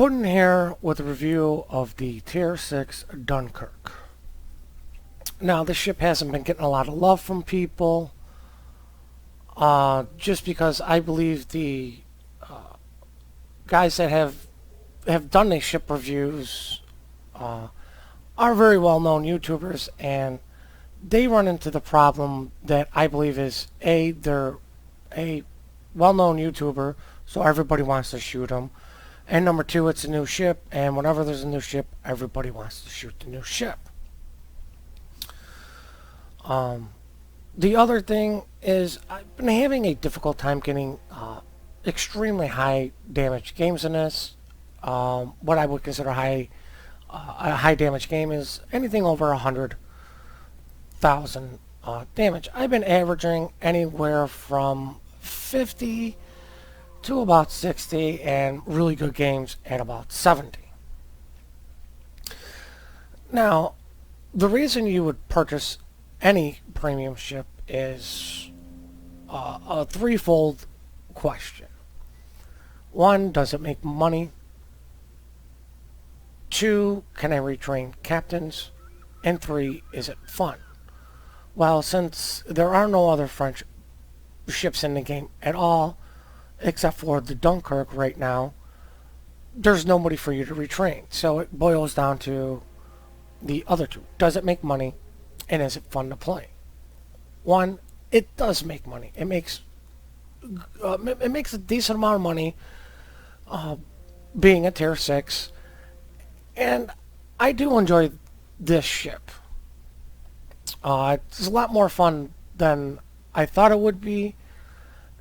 put in here with a review of the Tier 6 Dunkirque. Now, this ship hasn't been getting a lot of love from people, just because I believe the guys that have done these ship reviews are very well-known YouTubers, and they run into the problem that I believe is, A, they're a well-known YouTuber, so everybody wants to shoot them. And number two, it's a new ship, and whenever there's a new ship, everybody wants to shoot the new ship. The other thing is I've been having a difficult time getting extremely high damage games in this. What I would consider a high damage game is anything over 100,000 damage. I've been averaging anywhere from 50 to about 60, and really good games at about 70. Now, the reason you would purchase any premium ship is a threefold question. One, does it make money? Two, can I retrain captains? And three, is it fun? Well, since there are no other French ships in the game at all, except for the Dunkirque right now, there's nobody for you to retrain. So it boils down to the other two. Does it make money? And is it fun to play? One, it does make money. It makes a decent amount of money being a Tier 6. And I do enjoy this ship. It's a lot more fun than I thought it would be,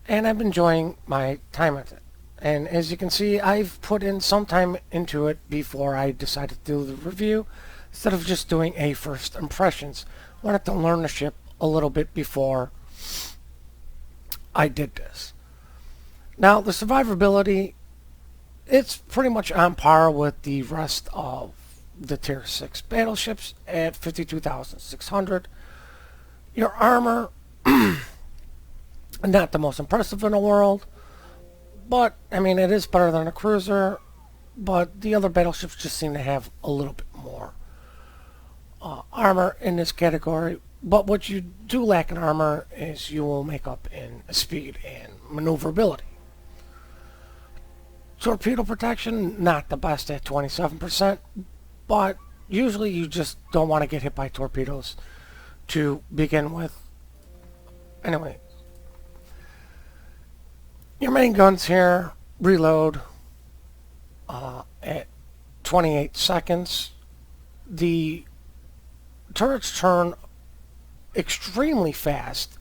and I'm enjoying my time with it. And as you can see, I've put in some time into it before I decided to do the review, instead of just doing a first impressions. I wanted to learn the ship a little bit before I did this. Now, the survivability, it's pretty much on par with the rest of the Tier 6 battleships at 52,600. Your armor, not the most impressive in the world, but, I mean, it is better than a cruiser, but the other battleships just seem to have a little bit more armor in this category. But what you do lack in armor is you will make up in speed and maneuverability. Torpedo protection, not the best at 27%, but usually you just don't want to get hit by torpedoes to begin with. Anyway, your main guns here reload at 28 seconds. The turrets turn extremely fast,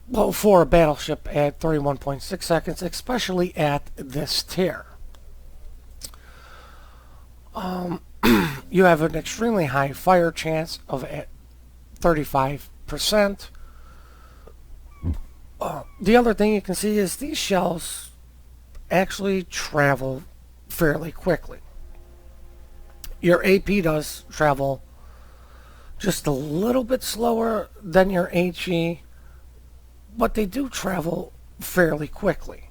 well, for a battleship at 31.6 seconds, especially at this tier. You have an extremely high fire chance of at 35%. The other thing you can see is these shells actually travel fairly quickly. Your AP does travel just a little bit slower than your HE, but they do travel fairly quickly.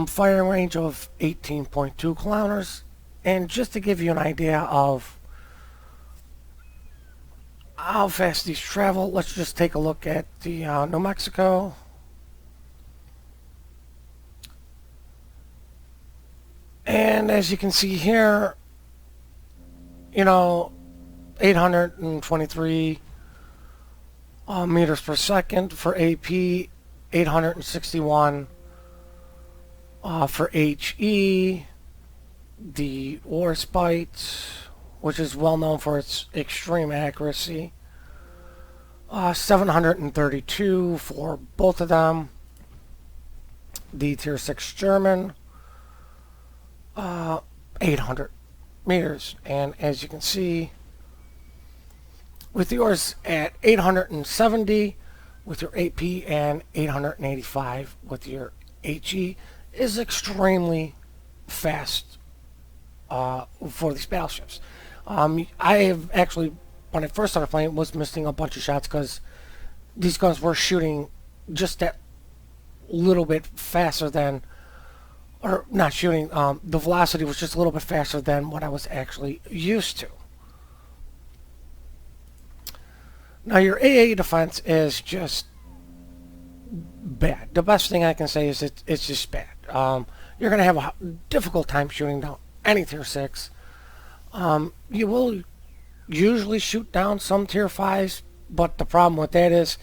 Firing range of 18.2 kilometers. And just to give you an idea of how fast these travel, let's just take a look at the New Mexico. And as you can see here, you know, 823 meters per second for AP, 861 for HE. The Warships, which is well known for its extreme accuracy, 732 for both of them. The Tier 6 German, 800 meters. And as you can see, with yours at 870 with your AP and 885 with your HE, is extremely fast for these battleships. I have actually, when I first started playing, was missing a bunch of shots because these guns were shooting just that little bit faster than or not shooting, the velocity was just a little bit faster than what I was actually used to. Now your AA defense is just bad. The best thing I can say is it's just bad. You're going to have a difficult time shooting down any tier 6. You will usually shoot down some tier 5s, but the problem with that is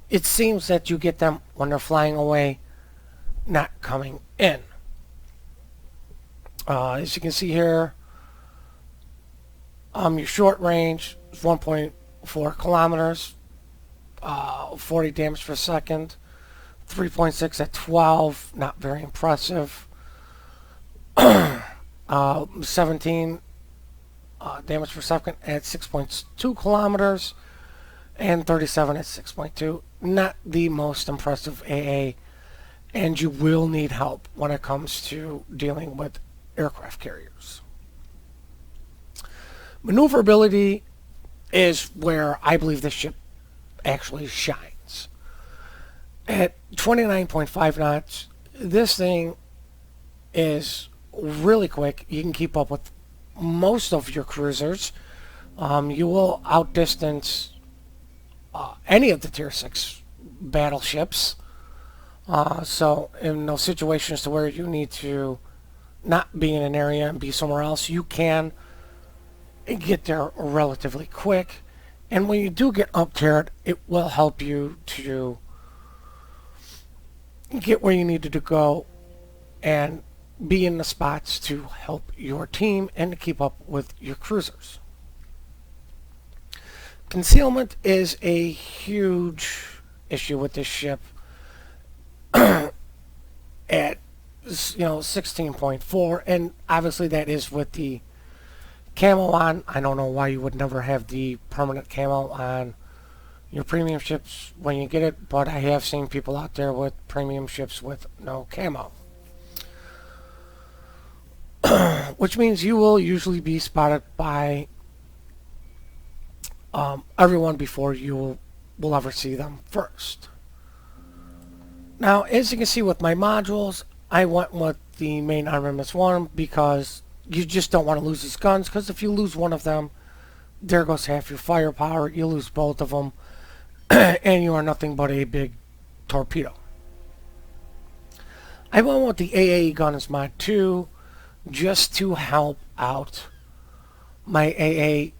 it seems that you get them when they're flying away, not coming in. As you can see here, your short range is 1.4 kilometers, 40 damage per second, 3.6 at 12, not very impressive. 17 damage per second at 6.2 kilometers, and 37 at 6.2. Not the most impressive AA, and you will need help when it comes to dealing with aircraft carriers. Maneuverability is where I believe this ship actually shines. At 29.5 knots, this thing is really quick. You can keep up with most of your cruisers. You will outdistance any of the tier 6 battleships. So in those situations to where you need to not be in an area and be somewhere else, you can get there relatively quick. And when you do get up tiered, it will help you to get where you needed to go and be in the spots to help your team and to keep up with your cruisers. Concealment is a huge issue with this ship. At 16.4, and obviously that is with the camo on. I don't know why you would never have the permanent camo on your premium ships when you get it, but I have seen people out there with premium ships with no camo. Which means you will usually be spotted by everyone before you will ever see them first. Now, as you can see with my modules, I went with the main armaments one because you just don't want to lose these guns, because if you lose one of them, there goes half your firepower. You lose both of them, and you are nothing but a big torpedo. I went with the AA guns mod 2 just to help out my AA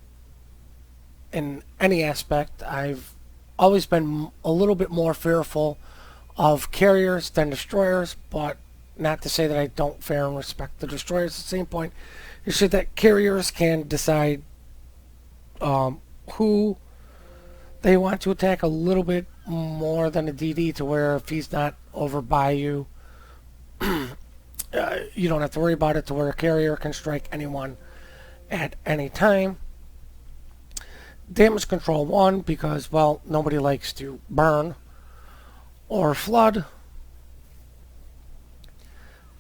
in any aspect. I've always been a little bit more fearful of carriers than destroyers, but not to say that I don't fear and respect the destroyers. At the same point, you see that carriers can decide who they want to attack a little bit more than a DD, to where if he's not over by you, you don't have to worry about it, to where a carrier can strike anyone at any time. Damage control 1, because, well, nobody likes to burn or flood,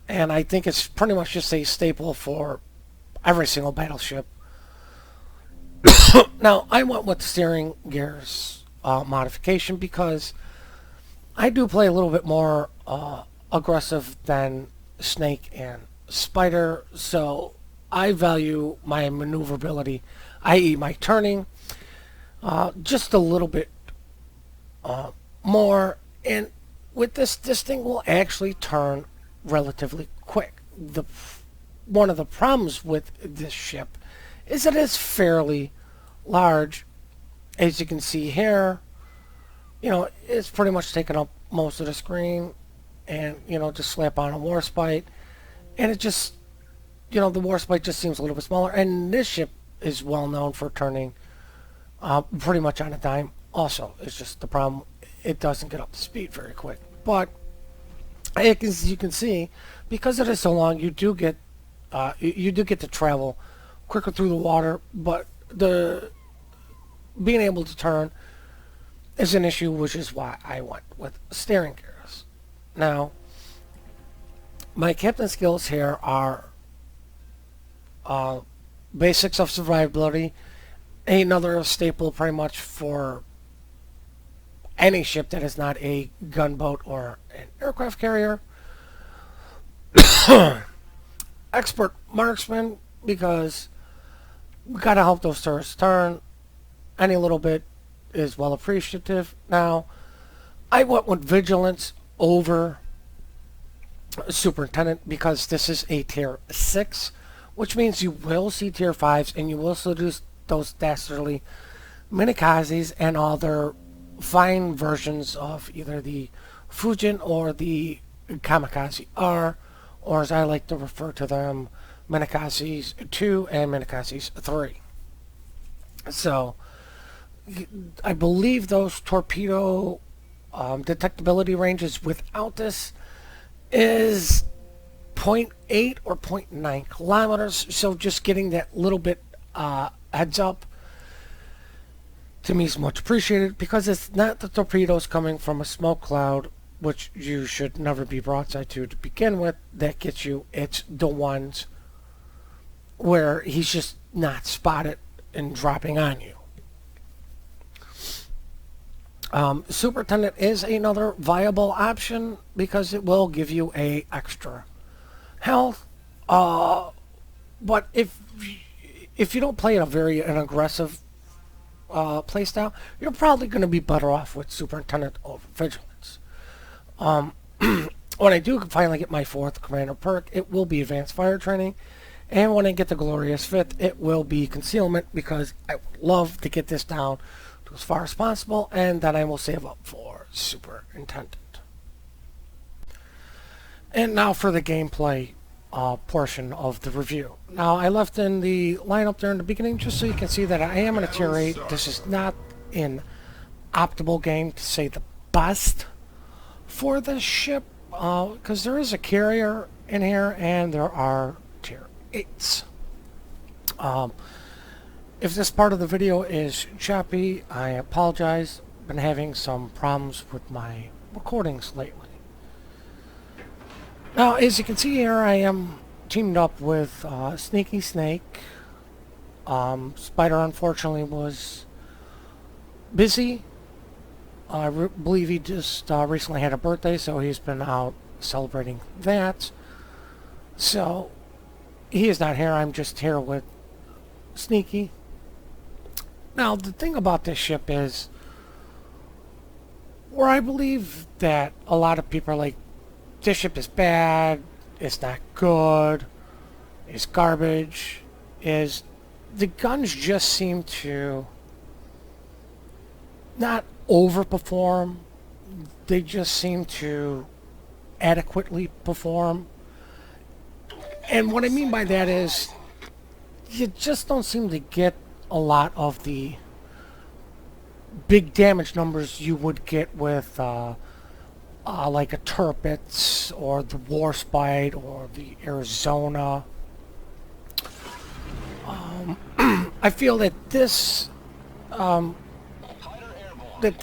and I think it's pretty much just a staple for every single battleship. Now, I went with the steering gears modification because I do play a little bit more aggressive than Snake and Spider, so I value my maneuverability, i.e. my turning, just a little bit more. And with this thing will actually turn relatively quick. One of the problems with this ship is that it's fairly large. As you can see here, it's pretty much taken up most of the screen, and just slap on a Warspite, and it just, the Warspite just seems a little bit smaller. And this ship is well known for turning pretty much on a dime. Also, it's just the problem, it doesn't get up to speed very quick. But as you can see, because it is so long, you do get to travel quicker through the water. But the being able to turn is an issue, which is why I went with steering gears. Now, my captain skills here are basics of survivability, another staple pretty much for any ship that is not a gunboat or an aircraft carrier. Expert marksman, because we gotta help those turrets turn. Any little bit is well appreciative. Now, I went with vigilance over superintendent because this is a tier 6, which means you will see tier 5s and you will seduce those dastardly minikazes and other fine versions of either the Fujin or the Kamikaze R, or as I like to refer to them, Minikazes 2 and Minikazes 3. So, I believe those torpedo detectability ranges without this is 0.8 or 0.9 kilometers. So just getting that little bit heads up to me is much appreciated, because it's not the torpedoes coming from a smoke cloud, which you should never be broadside to begin with, that gets you. It's the ones where he's just not spotted and dropping on you. Superintendent is another viable option because it will give you a extra health. But if you don't play an aggressive playstyle, you're probably going to be better off with Superintendent over Vigilance. When I do finally get my 4th Commander perk, it will be Advanced Fire Training. And when I get the Glorious 5th, it will be Concealment, because I would love to get this down to as far as possible, and then I will save up for Superintendent. And now for the gameplay portion of the review. Now, I left in the lineup there in the beginning just so you can see that I am in a tier 8. This is not an optimal game, to say the best, for this ship, because there is a carrier in here and there are tier 8s. If this part of the video is choppy, I apologize. I've been having some problems with my recordings lately. Now, as you can see here, I am teamed up with Sneaky Snake. Spider, unfortunately, was busy. I believe he just recently had a birthday, so he's been out celebrating that. So, he is not here. I'm just here with Sneaky. Now, the thing about this ship is, where I believe that a lot of people are like, this ship is bad, it's not good, it's garbage, is the guns just seem to not overperform, they just seem to adequately perform. And what I mean by that is, you just don't seem to get a lot of the big damage numbers you would get with like a Tirpitz or the Warspite or the Arizona. I feel that this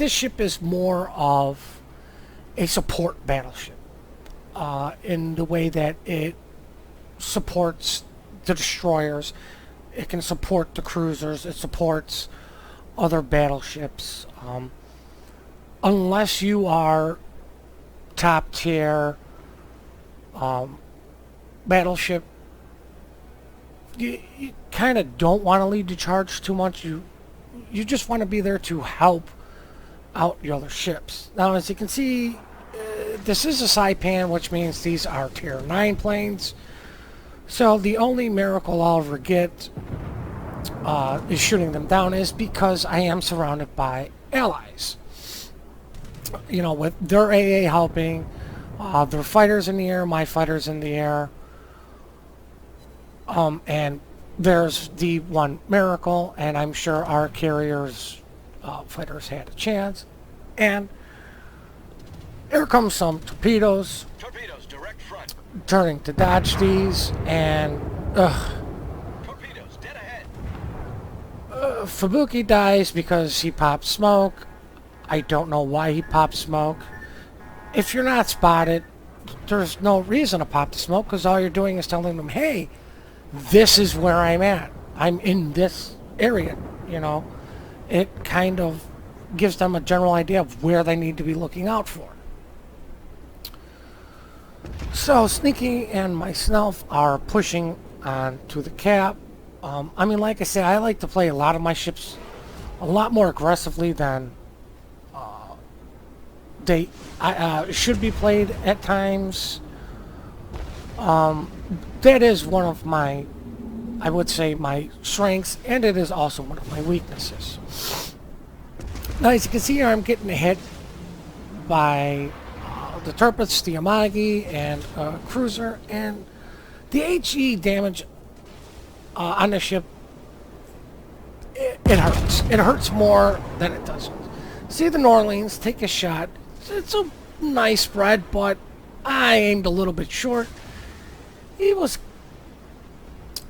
ship is more of a support battleship in the way that it supports the destroyers. It can support the cruisers. It supports other battleships. Unless you are top tier battleship, you kind of don't want to lead the charge too much. You just want to be there to help out your other ships. Now, as you can see, this is a Saipan, which means these are tier 9 planes. So the only miracle I'll ever get is shooting them down, is because I am surrounded by allies. You know, with their AA helping, their fighters in the air, my fighters in the air, and there's the one miracle, and I'm sure our carriers fighters had a chance. And here comes some torpedoes. Torpedoes, direct front. Turning to dodge these, and Torpedoes, dead ahead. Fubuki dies because he popped smoke. I don't know why he popped smoke. If you're not spotted, there's no reason to pop the smoke, because all you're doing is telling them, hey, this is where I'm at. I'm in this area, you know. It kind of gives them a general idea of where they need to be looking out for. So Sneaky and myself are pushing on to the cap. I mean, like I said, I like to play a lot of my ships a lot more aggressively than they should be played at times. That is one of my, I would say, my strengths, and it is also one of my weaknesses. Now, as you can see here, I'm getting hit by the Turpets, the Amagi, and Cruiser, and the HE damage on the ship, it hurts. It hurts more than it doesn't. See the New Orleans take a shot. It's a nice spread, but I aimed a little bit short. He was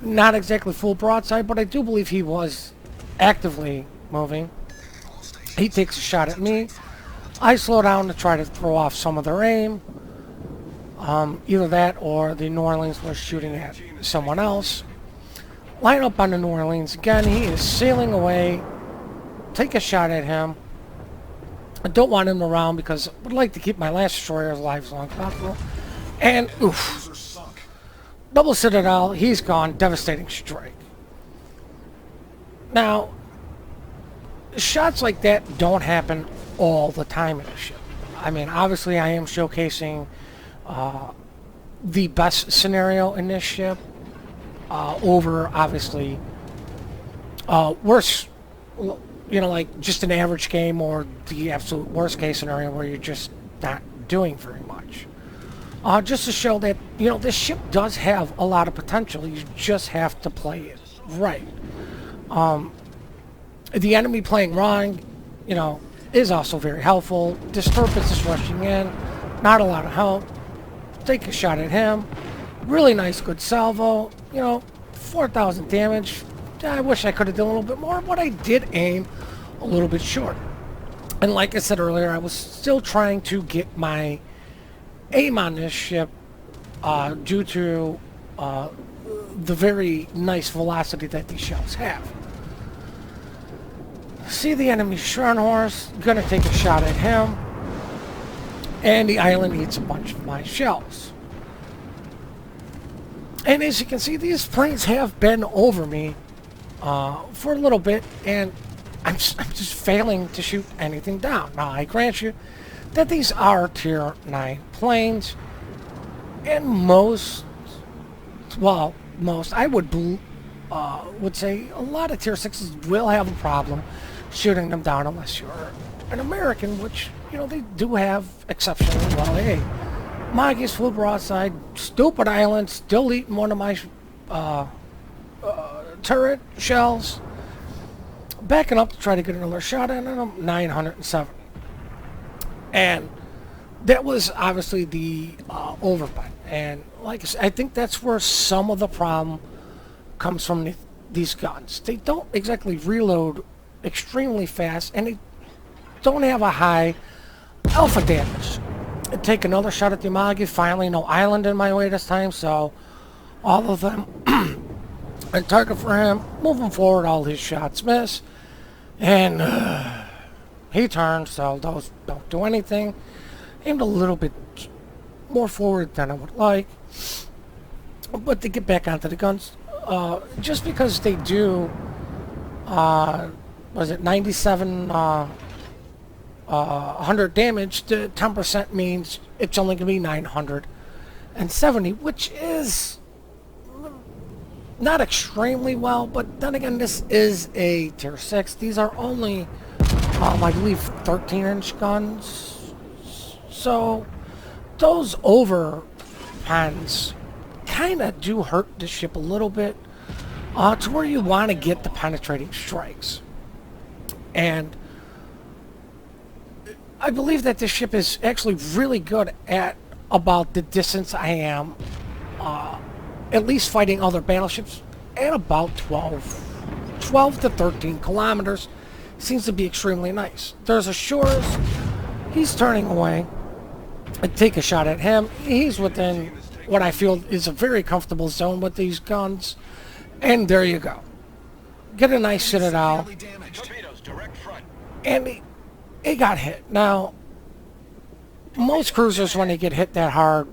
not exactly full broadside, but I do believe he was actively moving. He takes a shot at me. I slow down to try to throw off some of their aim. Either that or the New Orleans was shooting at someone else. Line up on the New Orleans again. He is sailing away. Take a shot at him. I don't want him around because I would like to keep my last destroyer alive as long as possible. And oof. Double Citadel. He's gone. Devastating strike. Now, shots like that don't happen all the time in a ship. I mean, obviously I am showcasing the best scenario in this ship over, obviously, worse, you know, like just an average game or the absolute worst case scenario where you're just not doing very much. Just to show that, you know, this ship does have a lot of potential. You just have to play it right. The enemy playing wrong, you know, is also very helpful. Disturbance is rushing in. Not a lot of help. Take a shot at him. Really nice, good salvo. You know, 4,000 damage. I wish I could have done a little bit more, but I did aim a little bit short. And like I said earlier, I was still trying to get my aim on this ship due to the very nice velocity that these shells have. See the enemy Scharnhorst, gonna take a shot at him, and the island eats a bunch of my shells. And as you can see, these planes have been over me for a little bit, and I'm just failing to shoot anything down. Now, I grant you that these are Tier 9 planes, and most, I would say a lot of Tier 6s will have a problem shooting them down unless you're an American, which, you know, they do have exceptionally well. Hey, Maggie's full broadside, stupid island, still eating one of my turret shells. Backing up to try to get another shot at him, 970. And that was obviously the overbite. And like I said, I think that's where some of the problem comes from these guns. They don't exactly reload extremely fast, and they don't have a high alpha damage. I take another shot at the Amagi. Finally, no island in my way this time, so all of them and target for him. Moving forward, all his shots miss, and he turns, so those don't do anything. Aimed a little bit more forward than I would like, but to get back onto the guns, just because they do, was it 97, 100 damage, the 10% means it's only going to be 970, which is not extremely well, but then again, this is a Tier 6. These are only, I believe, 13-inch guns, so those overpans kind of do hurt the ship a little bit, to where you want to get the penetrating strikes. And I believe that this ship is actually really good at about the distance I am, at least fighting other battleships, at about 12 to 13 kilometers. Seems to be extremely nice. There's a Shores. He's turning away. I take a shot at him. He's within what I feel is a very comfortable zone with these guns. And there you go. Get a nice Citadel. And he got hit. Now, most cruisers, when they get hit that hard,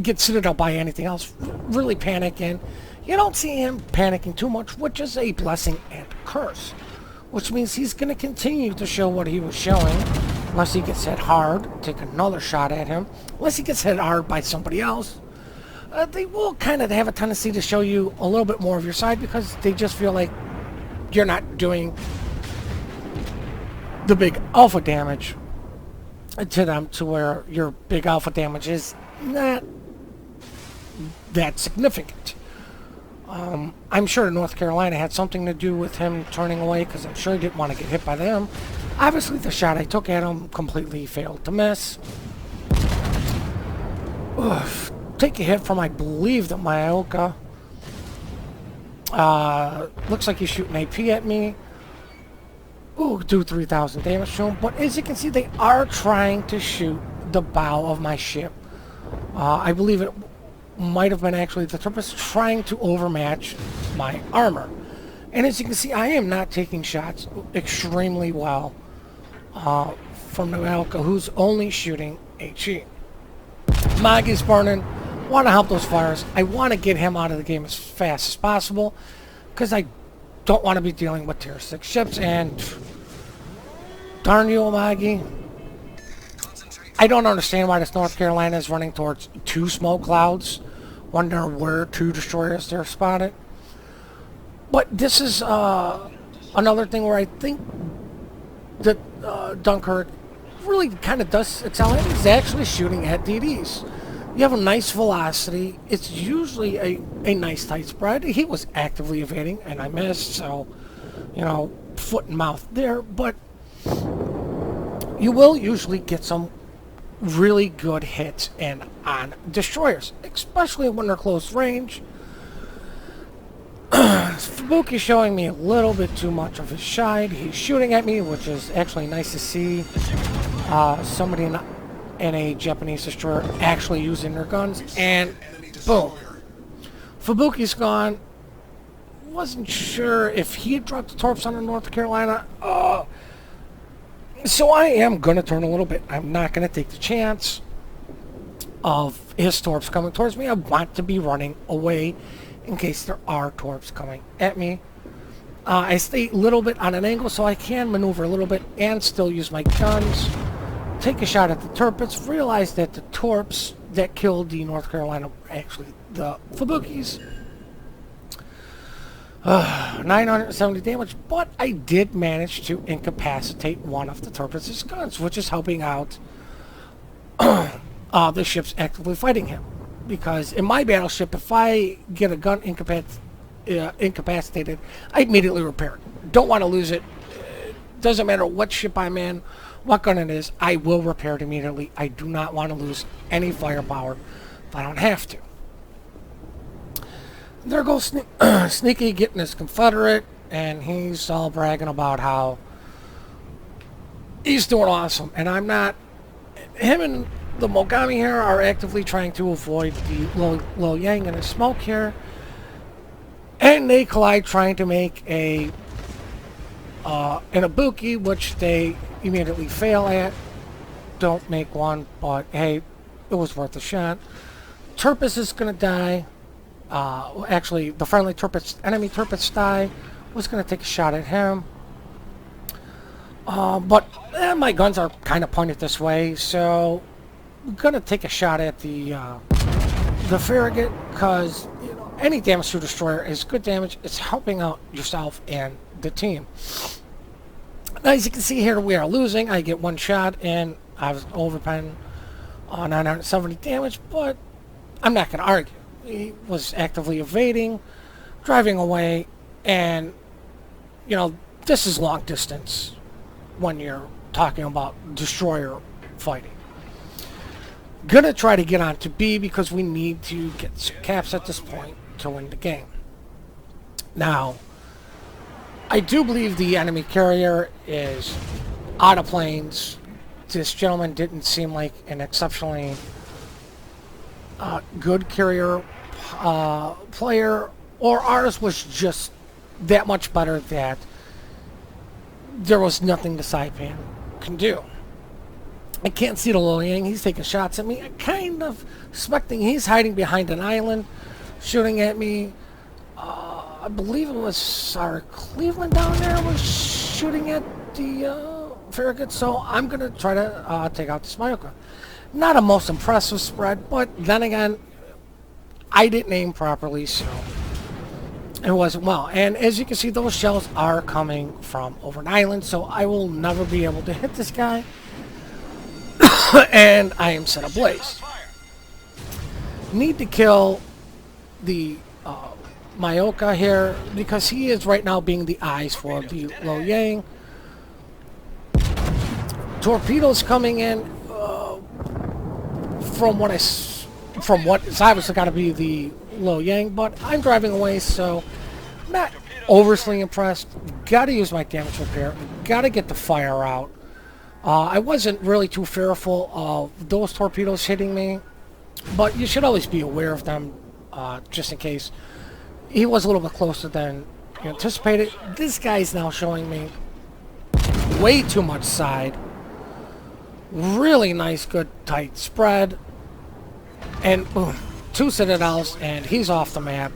get suited up by anything else, really panicking. You don't see him panicking too much, which is a blessing and a curse. Which means he's going to continue to show what he was showing, unless he gets hit hard, take another shot at him. Unless he gets hit hard by somebody else. They will kind of have a tendency to show you a little bit more of your side because they just feel like you're not doing the big alpha damage to them, to where your big alpha damage is not that significant. I'm sure North Carolina had something to do with him turning away, because I'm sure he didn't want to get hit by them. Obviously, the shot I took at him completely failed to miss. Oof. Take a hit from, I believe, the Myoka. Looks like he's shooting AP at me. Ooh, do 3,000 damage to him. But as you can see, they are trying to shoot the bow of my ship. I believe it might have been actually the Tempest trying to overmatch my armor. And as you can see, I am not taking shots extremely well from the Myoka, who's only shooting HE. Maggie's burning. Want to help those fires. I want to get him out of the game as fast as possible, because I don't want to be dealing with tier 6 ships. And darn you, Maggie, I don't understand why this North Carolina is running towards 2 smoke clouds. Wonder where 2 destroyers they're spotted. But this is another thing where I think that Dunkirk really kind of does excel at, is actually shooting at DDs. You have a nice velocity. It's usually a nice tight spread. He was actively evading, and I missed, so, you know, foot and mouth there. But you will usually get some really good hits and on destroyers, especially when they're close range. Fubuki's showing me a little bit too much of his shine. He's shooting at me, which is actually nice to see. Somebody in a Japanese destroyer actually using their guns, and boom, Fubuki's gone. Wasn't sure if he had dropped the torps on North Carolina. So I am going to turn a little bit. I'm not going to take the chance of his torps coming towards me. I want to be running away in case there are torps coming at me. I stay a little bit on an angle so I can maneuver a little bit and still use my guns. Take a shot at the turrets. Realize that the torps that killed the North Carolina were actually the Fubukis. 970 damage, but I did manage to incapacitate one of the Tempest's guns, which is helping out the ships actively fighting him. Because in my battleship, if I get a gun incapacitated, I immediately repair it. Don't want to lose it. Doesn't matter what ship I'm in, what gun it is, I will repair it immediately. I do not want to lose any firepower if I don't have to. There goes Sneaky getting his Confederate, and he's all bragging about how he's doing awesome. And I'm not. Him and the Mogami here are actively trying to avoid the Lo Yang and his smoke here. And they collide trying to make an Ibuki, which they immediately fail at. Don't make one, but hey, it was worth a shot. Turpus is going to die. Actually, the friendly enemy Turpus die. Was going to take a shot at him. But my guns are kind of pointed this way, so I'm going to take a shot at the Farragut, because you know, any damage to a destroyer is good damage. It's helping out yourself and the team. Now, as you can see here, we are losing. I get one shot, and I was overpen on 970 damage, but I'm not going to argue. He was actively evading, driving away, and, you know, this is long distance when you're talking about destroyer fighting. Gonna try to get on to B because we need to get some caps at this point to win the game. Now, I do believe the enemy carrier is out of planes. This gentleman didn't seem like an exceptionally good carrier player, or ours was just that much better that there was nothing the Saipan can do. I can't see the Lo Yang. He's taking shots at me. I kind of suspecting he's hiding behind an island, shooting at me. I believe it was our Cleveland down there was shooting at the Farragut, so I'm going to try to take out this Myoka. Not a most impressive spread, but then again, I didn't aim properly, so it wasn't well. And as you can see, those shells are coming from over an island, so I will never be able to hit this guy. And I am set ablaze. Need to kill the Myoka here because he is right now being the eyes for the Lo Yang. Torpedoes coming in from what is obviously got to be the Lo Yang, but I'm driving away, so not overly impressed. Got to use my damage repair. Got to get the fire out. I wasn't really too fearful of those torpedoes hitting me, but you should always be aware of them, just in case. He was a little bit closer than you anticipated. This guy's now showing me way too much side. Really nice, good, tight spread. And boom, 2 citadels, and he's off the map.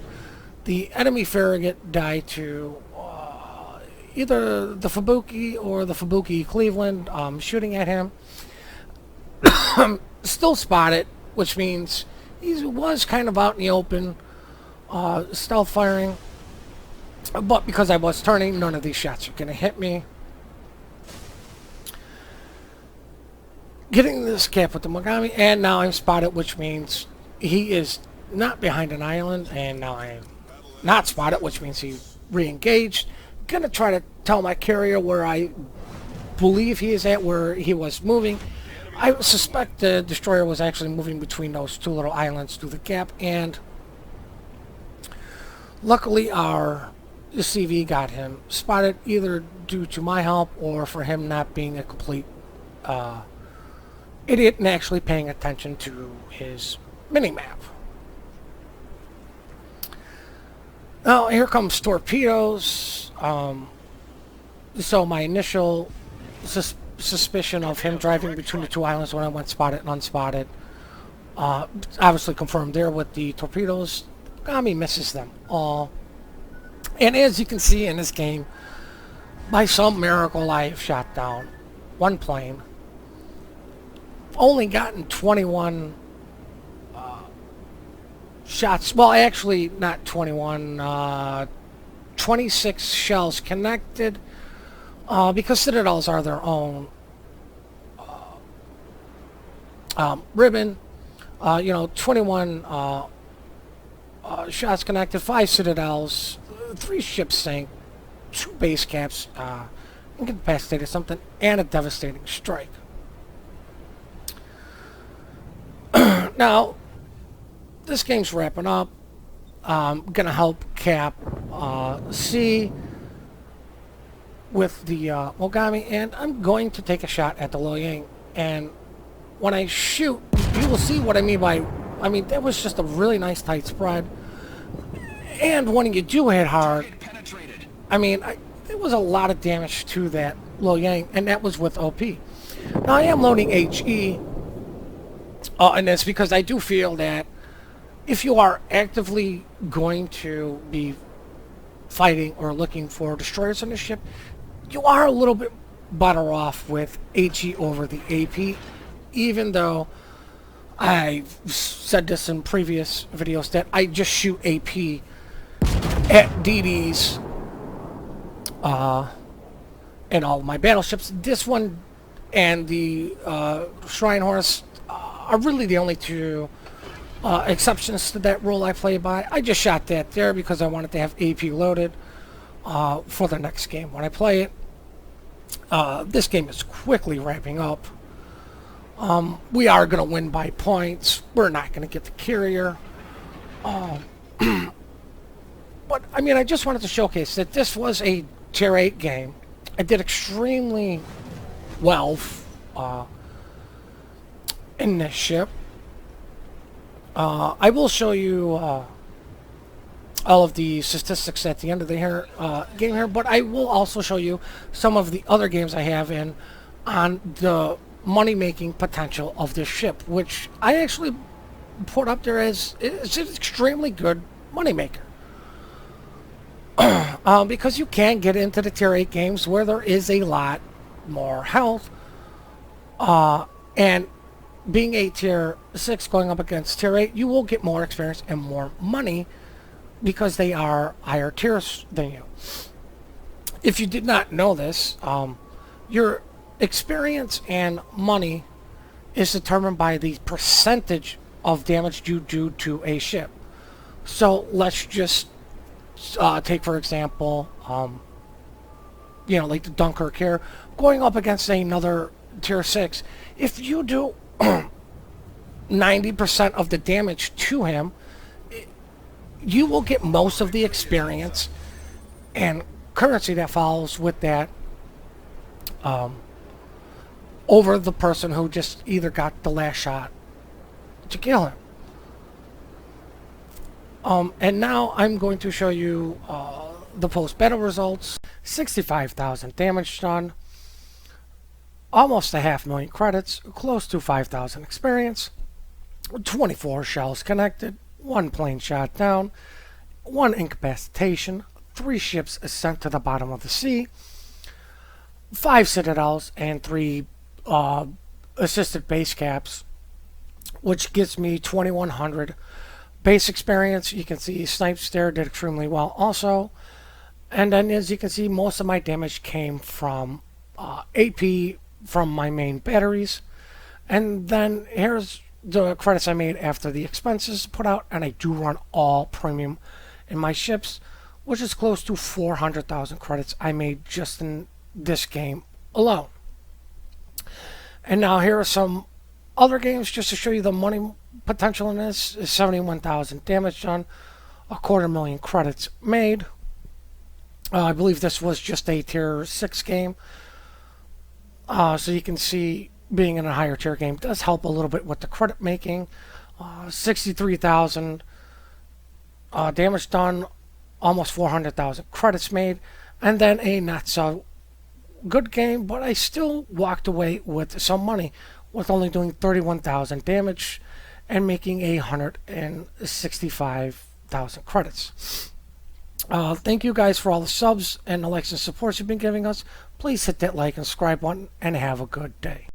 The enemy Farragut died to either the Fubuki or the Fubuki Cleveland shooting at him. Still spotted, which means he was kind of out in the open, stealth firing. But because I was turning, none of these shots are going to hit me. Getting this cap with the Mogami, and now I'm spotted, which means he is not behind an island, and now I am not spotted, which means he re-engaged. Gonna try to tell my carrier where I believe he is at, where he was moving. I suspect the destroyer was actually moving between those 2 little islands through the gap, and luckily our CV got him spotted, either due to my help or for him not being a complete idiot and actually paying attention to his mini-map. Now here comes torpedoes. So my initial suspicion of him driving between the 2 islands when I went spotted and unspotted, obviously confirmed there with the torpedoes. Mogami misses them all. And as you can see in this game, by some miracle I have shot down 1 plane. Only gotten 21 shots. Well, actually not 21. 26 shells connected because citadels are their own ribbon. 21 shots connected, 5 citadels, 3 ships sank, 2 base caps incapacitated something, and a devastating strike. Now, this game's wrapping up. Gonna help Cap C with the Mogami, and I'm going to take a shot at the Lo Yang. And when I shoot, you will see what I mean by. I mean, that was just a really nice tight spread. And when you do hit hard, I mean, there was a lot of damage to that Lo Yang, and that was with OP. Now I am loading HE, and that's because I do feel that if you are actively going to be fighting or looking for destroyers on the ship, you are a little bit better off with HE over the AP, even though I've said this in previous videos that I just shoot AP at DDs in all of my battleships. This one and the Shrine Horse are really the only 2 exceptions to that rule I play by. I just shot that there because I wanted to have AP loaded for the next game when I play it. This game is quickly wrapping up. We are going to win by points. We're not going to get the carrier. But, I mean, I just wanted to showcase that this was a Tier 8 game. I did extremely well in this ship. I will show you all of the statistics at the end of the game here, but I will also show you some of the other games I have in on the money making potential of this ship, which I actually put up there as it's an extremely good money maker. Because you can get into the tier 8 games where there is a lot more health, and being a tier 6 going up against tier 8, you will get more experience and more money because they are higher tiers than you. If you did not know this, your experience and money is determined by the percentage of damage you do to a ship. So let's just take, for example, like the Dunkerque here, going up against another tier 6. If you do 90% of the damage to him, you will get most of the experience and currency that follows with that over the person who just either got the last shot to kill him. And now I'm going to show you the post-battle results. 65,000 damage done, almost 500,000 credits, close to 5,000 experience, 24 shells connected, 1 plane shot down, 1 incapacitation, 3 ships sent to the bottom of the sea, 5 citadels, and 3 assisted base caps, which gives me 2,100 base experience. You can see Snipez there did extremely well also. And then as you can see, most of my damage came from AP from my main batteries. And then here's the credits I made after the expenses put out. And I do run all premium in my ships, which is close to 400,000 credits I made just in this game alone. And now here are some other games just to show you the money potential in this. 71,000 damage done, 250,000 credits made. I believe this was just a tier 6 game. So you can see being in a higher tier game does help a little bit with the credit making. 63,000 damage done, almost 400,000 credits made. And then a not so good game, but I still walked away with some money with only doing 31,000 damage and making 165,000 credits. Thank you guys for all the subs and the likes and supports you've been giving us. Please hit that like and subscribe button and have a good day.